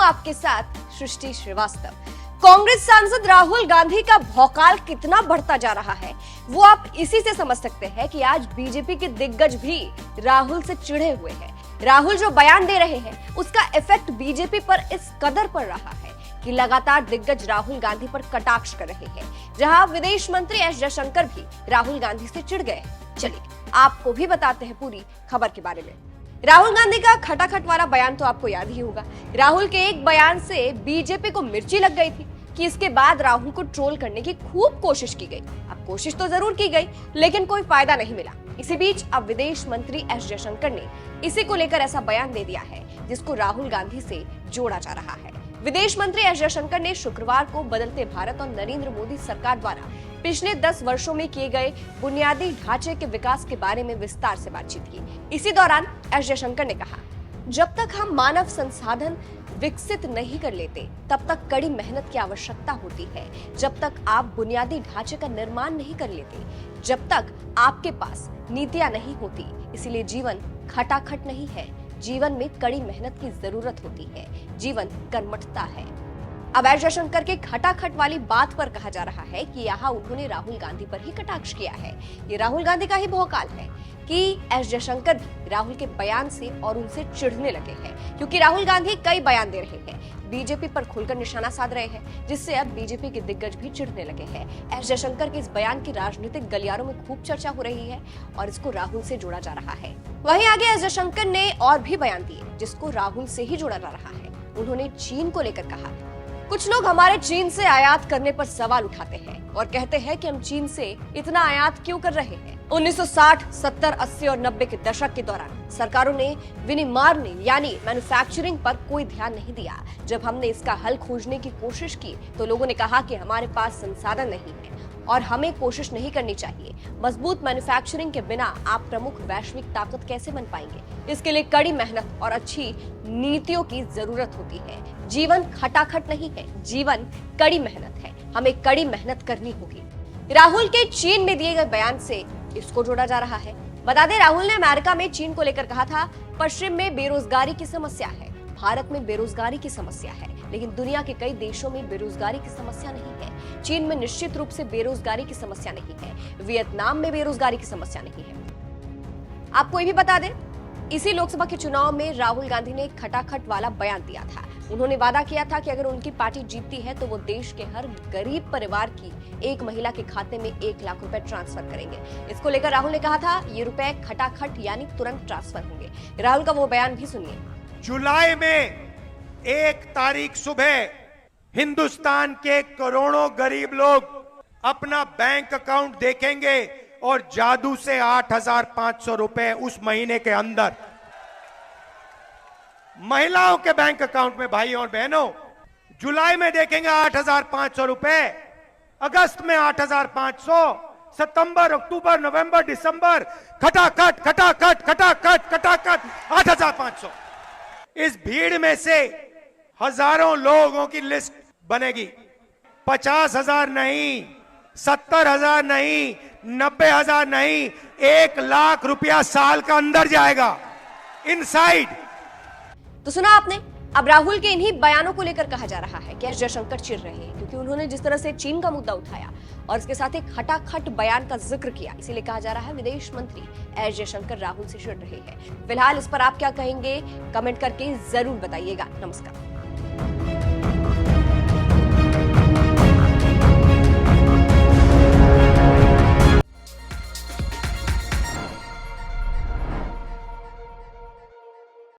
आपके साथ सृष्टि श्रीवास्तव। कांग्रेस सांसद राहुल गांधी का भौकाल कितना बढ़ता जा रहा है वो आप इसी से समझ सकते हैं कि आज बीजेपी के दिग्गज भी राहुल से चिढ़े हुए हैं। राहुल जो बयान दे रहे हैं उसका इफेक्ट बीजेपी पर इस कदर पड़ रहा है कि लगातार दिग्गज राहुल गांधी पर कटाक्ष कर रहे हैं, जहां विदेश मंत्री एस जयशंकर भी राहुल गांधी से चिढ़ गए। चलिए आपको भी बताते हैं पूरी खबर के बारे में। राहुल गांधी का खटाखट वाला बयान तो आपको याद ही होगा। राहुल के एक बयान से बीजेपी को मिर्ची लग गई थी कि इसके बाद राहुल को ट्रोल करने की खूब कोशिश की गई। अब कोशिश तो जरूर की गई लेकिन कोई फायदा नहीं मिला। इसी बीच अब विदेश मंत्री एस जयशंकर ने इसी को लेकर ऐसा बयान दे दिया है जिसको राहुल गांधी से जोड़ा जा रहा है। विदेश मंत्री एस जयशंकर ने शुक्रवार को बदलते भारत और नरेंद्र मोदी सरकार द्वारा पिछले 10 वर्षों में किए गए बुनियादी ढांचे के विकास के बारे में विस्तार से बातचीत की। इसी दौरान एस जयशंकर ने कहा, जब तक हम मानव संसाधन विकसित नहीं कर लेते तब तक कड़ी मेहनत की आवश्यकता होती है। जब तक आप बुनियादी ढांचे का निर्माण नहीं कर लेते, जब तक आपके पास नीतियां नहीं होती। इसीलिए जीवन खटाखट नहीं है, जीवन में कड़ी मेहनत की जरूरत होती है, जीवन कर्मठता है। अब एस जयशंकर के खटाखट वाली बात पर कहा जा रहा है कि यहाँ उन्होंने राहुल गांधी पर ही कटाक्ष किया है। ये राहुल गांधी का ही भौकाल है कि एस जयशंकर भी राहुल के बयान से और उनसे चिढ़ने लगे हैं, क्योंकि राहुल गांधी कई बयान दे रहे हैं, बीजेपी पर खुलकर निशाना साध रहे हैं, जिससे अब बीजेपी के दिग्गज भी चिढ़ने लगे हैं। एस जयशंकर के इस बयान की राजनीतिक गलियारों में खूब चर्चा हो रही है और इसको राहुल से जोड़ा जा रहा है। वहीं आगे एस जयशंकर ने और भी बयान दिए जिसको राहुल से ही जोड़ा जा रहा है। उन्होंने चीन को लेकर कहा, कुछ लोग हमारे चीन से आयात करने पर सवाल उठाते हैं और कहते हैं कि हम चीन से इतना आयात क्यों कर रहे हैं। 1960, 70, 80 और 90 के दशक के दौरान सरकारों ने विनिर्माण यानी मैन्युफैक्चरिंग पर कोई ध्यान नहीं दिया। जब हमने इसका हल खोजने की कोशिश की तो लोगों ने कहा कि हमारे पास संसाधन नहीं है और हमें कोशिश नहीं करनी चाहिए। मजबूत मैन्युफैक्चरिंग के बिना आप प्रमुख वैश्विक ताकत कैसे बन पाएंगे? इसके लिए कड़ी मेहनत और अच्छी नीतियों की जरूरत होती है। जीवन खटाखट नहीं है, जीवन कड़ी मेहनत है। हमें कड़ी मेहनत करनी होगी। राहुल के चीन में दिए गए बयान से इसको जोड़ा जा रहा है। बता दें, राहुल ने अमेरिका में चीन को लेकर कहा था, पश्चिम में बेरोजगारी की समस्या है, भारत में बेरोजगारी की समस्या है, लेकिन दुनिया के कई देशों में बेरोजगारी की समस्या नहीं है। चीन में निश्चित रूप से बेरोजगारी की समस्या नहीं है, वियतनाम में बेरोजगारी की समस्या नहीं है। आपको ये भी बता दें, इसी लोकसभा के चुनाव में राहुल गांधी ने खटाखट वाला बयान दिया था। उन्होंने वादा किया था कि अगर उनकी पार्टी जीतती है तो वो देश के हर गरीब परिवार की एक महिला के खाते में 1 लाख रुपए ट्रांसफर करेंगे। इसको लेकर राहुल ने कहा था, ये रुपए खटाखट यानी तुरंत ट्रांसफर होंगे। राहुल का वो बयान भी सुनिए। जुलाई में 1 तारीख सुबह हिंदुस्तान के करोड़ों गरीब लोग अपना बैंक अकाउंट देखेंगे और जादू से 8,500 रुपए उस महीने के अंदर महिलाओं के बैंक अकाउंट में, भाइयों और बहनों, जुलाई में देखेंगे 8,500 रुपए, अगस्त में 8,500, सितंबर, अक्टूबर, नवंबर, दिसंबर, खटाखट खटाखट खटाखट खटाखट 8,500। इस भीड़ में से हजारों लोगों की लिस्ट बनेगी। 50,000 नहीं, 70,000 नहीं, 90,000 नहीं, 1 लाख रुपया साल का अंदर जाएगा इनसाइड। तो सुना आपने। अब राहुल के इन्हीं बयानों को लेकर कहा जा रहा है कि एस जयशंकर चिढ़ रहे हैं, क्योंकि उन्होंने जिस तरह से चीन का मुद्दा उठाया और इसके साथ एक खटाखट बयान का जिक्र किया, इसीलिए कहा जा रहा है विदेश मंत्री एस जयशंकर राहुल से चिढ़ रहे हैं। फिलहाल इस पर आप क्या कहेंगे, कमेंट करके जरूर बताइएगा। नमस्कार।